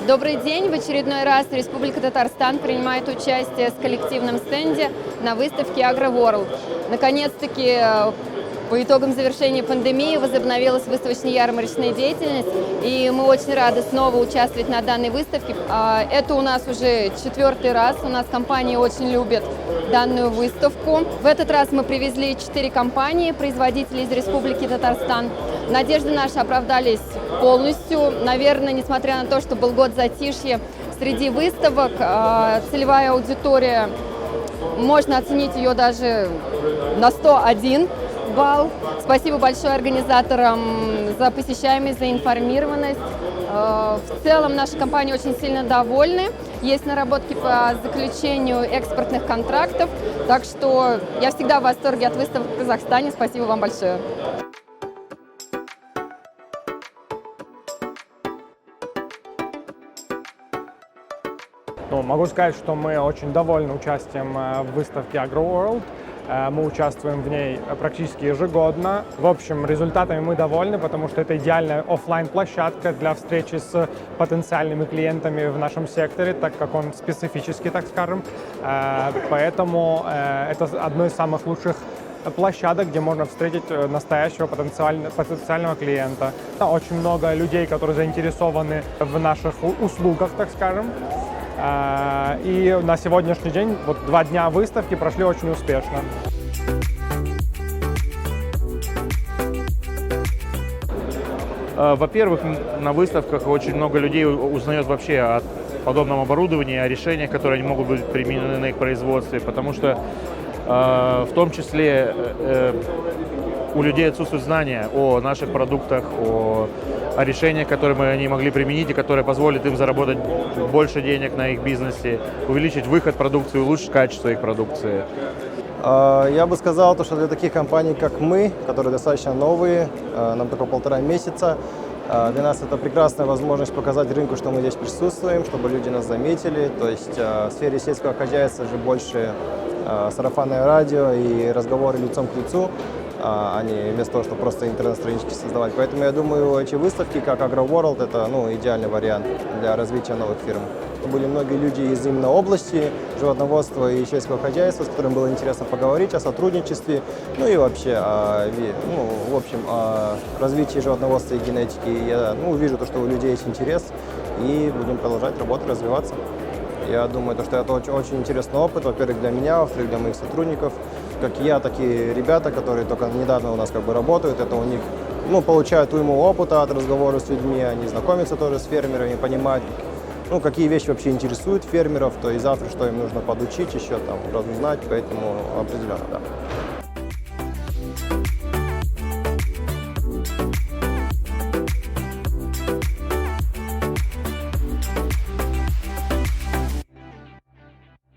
Добрый день! В очередной раз Республика Татарстан принимает участие с коллективным стенде на выставке AgroWorld. Наконец-таки, по итогам завершения пандемии возобновилась выставочно-ярмарочная деятельность, и мы очень рады снова участвовать на данной выставке. Это у нас уже 4-й раз, у нас компания очень любит данную выставку. В этот раз мы привезли 4 компании, производители из Республики Татарстан. Надежды наши оправдались полностью. Наверное, несмотря на то, что был год затишья, среди выставок целевая аудитория, можно оценить ее даже на 101 балл. Спасибо большое организаторам за посещаемость, за информированность. В целом наша компания очень сильно довольны. Есть наработки по заключению экспортных контрактов. Так что я всегда в восторге от выставок в Казахстане. Спасибо вам большое. Могу сказать, что мы очень довольны участием в выставке AgroWorld. Мы участвуем в ней практически ежегодно. В общем, результатами мы довольны, потому что это идеальная офлайн-площадка для встречи с потенциальными клиентами в нашем секторе, так как он специфический, так скажем. Поэтому это одно из самых лучших площадок, где можно встретить настоящего потенциального клиента. Очень много людей, которые заинтересованы в наших услугах, так скажем. И на сегодняшний день, 2 дня выставки прошли очень успешно. Во-первых, на выставках очень много людей узнает вообще о подобном оборудовании, о решениях, которые они могут быть применены на их производстве, потому что в том числе у людей отсутствует знания о наших продуктах, о решениях, которые они могли применить и которые позволят им заработать больше денег на их бизнесе, увеличить выход продукции, улучшить качество их продукции. Я бы сказал, что для таких компаний, как мы, которые достаточно новые, нам только 1,5 месяца, для нас это прекрасная возможность показать рынку, что мы здесь присутствуем, чтобы люди нас заметили. То есть в сфере сельского хозяйства же больше сарафанное радио и разговоры лицом к лицу, а не вместо того, чтобы просто интернет-странички создавать. Поэтому я думаю, эти выставки, как AgroWorld, это идеальный вариант для развития новых фирм. Были многие люди из именно области животноводства и сельского хозяйства, с которыми было интересно поговорить о сотрудничестве, и вообще о развитии животноводства и генетики. Я вижу, что у людей есть интерес, и будем продолжать работать, развиваться. Я думаю, что это очень интересный опыт, во-первых, для меня, во-вторых, для моих сотрудников. Как я, так и ребята, которые только недавно у нас работают, это у них получают уйму опыта от разговора с людьми, они знакомятся тоже с фермерами, понимают, какие вещи вообще интересуют фермеров, то и завтра, что им нужно подучить, еще разузнать, поэтому определенно, да.